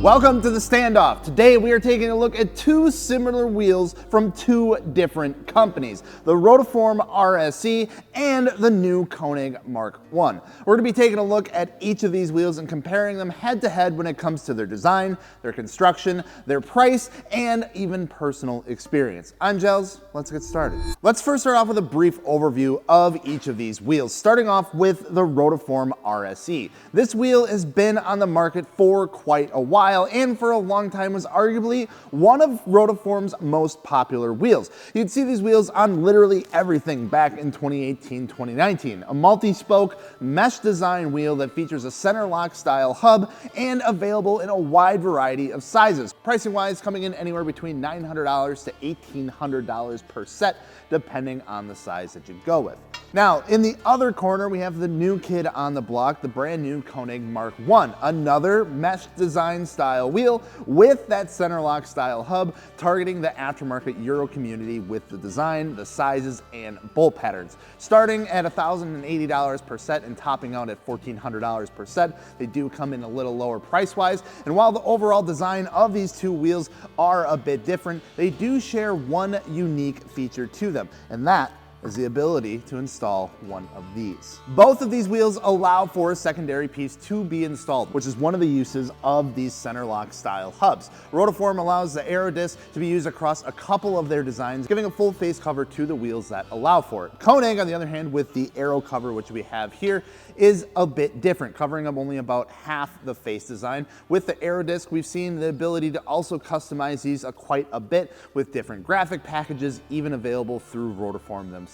Welcome to the standoff. Today we are taking a look at two similar wheels from two different companies, the Rotiform RSC and the new Konig MRK1. We're going to be taking a look at each of these wheels and comparing them head to head when it comes to their design, their construction, their price, and even personal experience. I'm Gels, let's get started. Let's first start off with a brief overview of each of these wheels, starting off with the Rotiform RSE. This wheel has been on the market for quite a while, and for a long time was arguably one of Rotiform's most popular wheels. You'd see these wheels on literally everything back in 2018, 2019. A multi-spoke mesh design wheel that features a center lock style hub and available in a wide variety of sizes. Pricing wise, coming in anywhere between $900 to $1,800 per set, depending on the size that you go with. Now, in the other corner, we have the new kid on the block, the brand new Konig MRK1, another mesh design style wheel with that center lock style hub, targeting the aftermarket Euro community with the design, the sizes, and bolt patterns. Starting at $1,080 per set and topping out at $1,400 per set, they do come in a little lower price-wise, and while the overall design of these two wheels are a bit different, they do share one unique feature to them, and that is the ability to install one of these. Both of these wheels allow for a secondary piece to be installed, which is one of the uses of these center lock style hubs. Rotiform allows the Aerodisc to be used across a couple of their designs, giving a full face cover to the wheels that allow for it. Konig, on the other hand, with the AROCOVER, which we have here, is a bit different, covering up only about half the face design. With the Aerodisc, we've seen the ability to also customize these quite a bit with different graphic packages, even available through Rotiform themselves.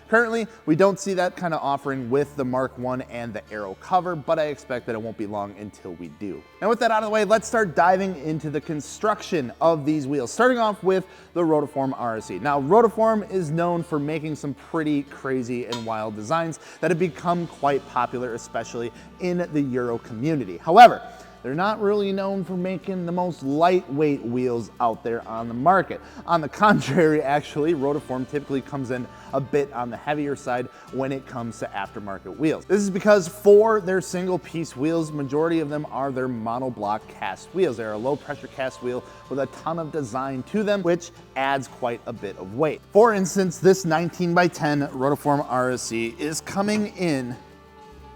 Currently, we don't see that kind of offering with the MRK1 and the AROCOVER, but I expect that it won't be long until we do. Now with that out of the way, let's start diving into the construction of these wheels, starting off with the Rotiform RSE. Now, Rotiform is known for making some pretty crazy and wild designs that have become quite popular, especially in the Euro community. However, they're not really known for making the most lightweight wheels out there on the market. On the contrary, actually, Rotiform typically comes in a bit on the heavier side when it comes to aftermarket wheels. This is because for their single piece wheels, majority of them are their monoblock cast wheels. They're a low pressure cast wheel with a ton of design to them, which adds quite a bit of weight. For instance, this 19 by 10 Rotiform RSC is coming in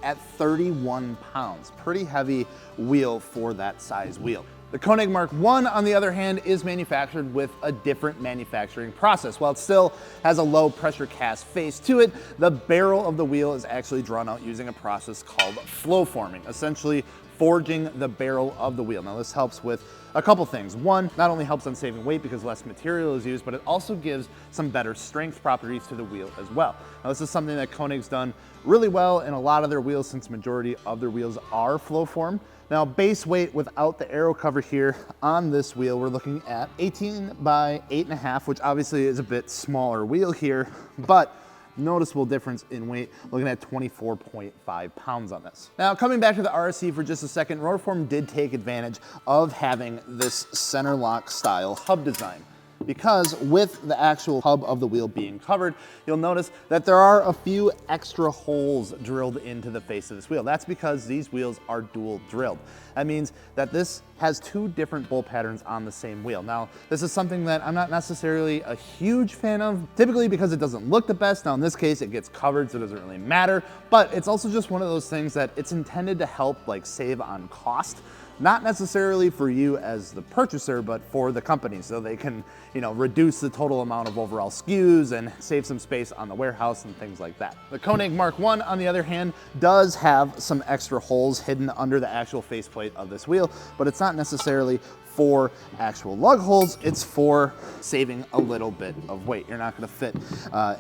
at 31 pounds. Pretty heavy wheel for that size wheel. The Konig MRK1, on the other hand, is manufactured with a different manufacturing process. While it still has a low pressure cast face to it, the barrel of the wheel is actually drawn out using a process called flow forming, essentially forging the barrel of the wheel. Now this helps with a couple things. One, not only helps on saving weight because less material is used, but it also gives some better strength properties to the wheel as well. Now this is something that Konig's done really well in a lot of their wheels, since majority of their wheels are flow formed. Now base weight without the AROCOVER here on this wheel, we're looking at 18 by 8.5, which obviously is a bit smaller wheel here, but noticeable difference in weight, looking at 24.5 pounds on this. Now, coming back to the RSC for just a second, Rotiform did take advantage of having this center lock style hub design, because with the actual hub of the wheel being covered, you'll notice that there are a few extra holes drilled into the face of this wheel. That's because these wheels are dual drilled. That means that this has two different bolt patterns on the same wheel. Now, this is something that I'm not necessarily a huge fan of, typically because it doesn't look the best. Now, in this case, it gets covered, so it doesn't really matter, but it's also just one of those things that it's intended to help save on cost. Not necessarily for you as the purchaser, but for the company, so they can, reduce the total amount of overall SKUs and save some space on the warehouse and things like that. The Konig MRK1, on the other hand, does have some extra holes hidden under the actual faceplate of this wheel, but it's not necessarily for actual lug holes, it's for saving a little bit of weight. You're not gonna fit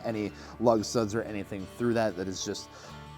any lug studs or anything through that. That is just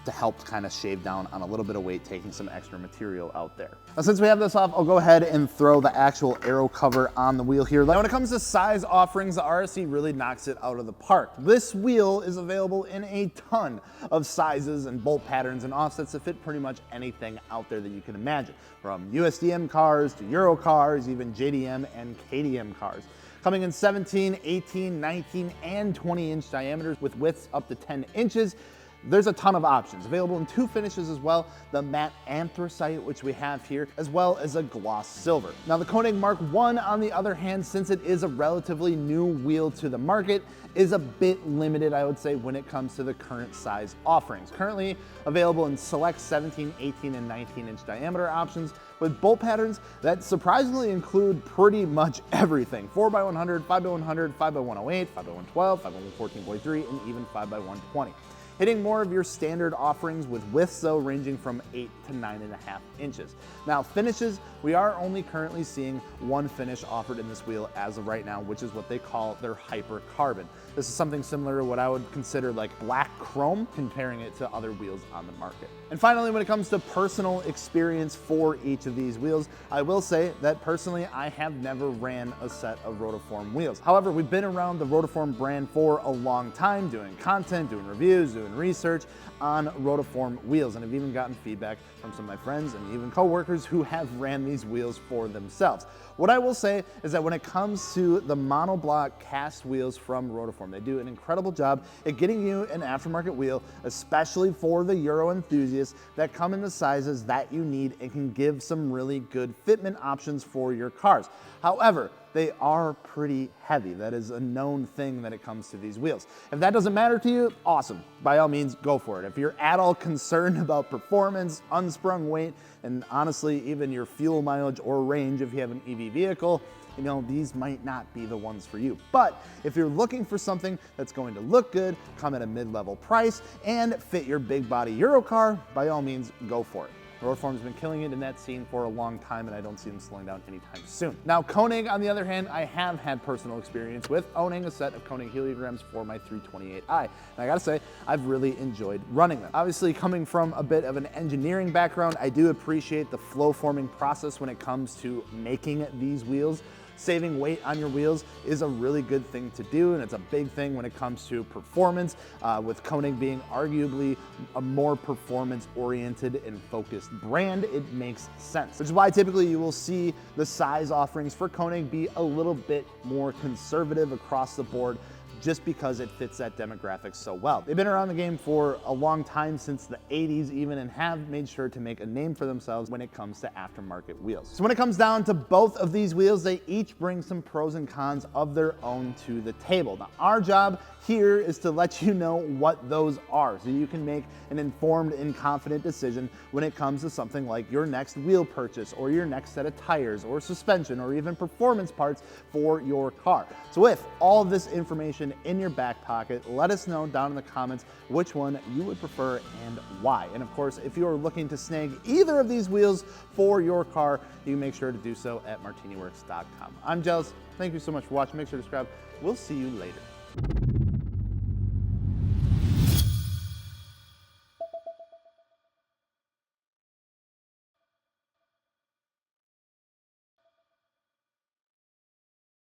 to help kind of shave down on a little bit of weight, taking some extra material out there. Now, since we have this off, I'll go ahead and throw the actual aero cover on the wheel here. Now, when it comes to size offerings, the RSE really knocks it out of the park. This wheel is available in a ton of sizes and bolt patterns and offsets to fit pretty much anything out there that you can imagine, from USDM cars to Euro cars, even JDM and KDM cars. Coming in 17, 18, 19, and 20-inch diameters with widths up to 10 inches. There's a ton of options available in 2 finishes as well, the matte anthracite, which we have here, as well as a gloss silver. Now the Konig MRK1, on the other hand, since it is a relatively new wheel to the market, is a bit limited, I would say, when it comes to the current size offerings. Currently available in select 17, 18, and 19-inch diameter options with bolt patterns that surprisingly include pretty much everything. 4x100, 5x100, 5x108, 5x112, 5x114.3, and even 5x120. Hitting more of your standard offerings with widths though ranging from 8 to 9.5 inches. Now finishes, we are only currently seeing one finish offered in this wheel as of right now, which is what they call their hyper carbon. This is something similar to what I would consider like black chrome, comparing it to other wheels on the market. And finally, when it comes to personal experience for each of these wheels, I will say that personally, I have never ran a set of Rotiform wheels. However, we've been around the Rotiform brand for a long time, doing content, doing reviews, doing research on Rotiform wheels, and I've even gotten feedback from some of my friends and even coworkers who have ran these wheels for themselves. What I will say is that when it comes to the monoblock cast wheels from Rotiform, they do an incredible job at getting you an aftermarket wheel, especially for the Euro enthusiasts, that come in the sizes that you need and can give some really good fitment options for your cars. However, they are pretty heavy. That is a known thing when it comes to these wheels. If that doesn't matter to you, awesome. By all means, go for it. If you're at all concerned about performance, unsprung weight, and honestly, even your fuel mileage or range if you have an EV vehicle, you know, these might not be the ones for you. But if you're looking for something that's going to look good, come at a mid-level price, and fit your big body Euro car, by all means, go for it. Rotiform's been killing it in that scene for a long time, and I don't see them slowing down anytime soon. Now, Konig, on the other hand, I have had personal experience with owning a set of Konig heliograms for my 328i. And I gotta say, I've really enjoyed running them. Obviously, coming from a bit of an engineering background, I do appreciate the flow forming process when it comes to making these wheels. Saving weight on your wheels is a really good thing to do, and it's a big thing when it comes to performance, with Konig being arguably a more performance-oriented and focused brand. It makes sense, which is why typically you will see the size offerings for Konig be a little bit more conservative across the board, just because it fits that demographic so well. They've been around the game for a long time, since the 80s even, and have made sure to make a name for themselves when it comes to aftermarket wheels. So when it comes down to both of these wheels, they each bring some pros and cons of their own to the table. Now, our job here is to let you know what those are, so you can make an informed and confident decision when it comes to something like your next wheel purchase, or your next set of tires, or suspension, or even performance parts for your car. So with all of this information in your back pocket, let us know down in the comments which one you would prefer and why. And of course, if you are looking to snag either of these wheels for your car, you can make sure to do so at martiniworks.com. I'm Jealous. Thank you so much for watching. Make sure to subscribe. We'll see you later.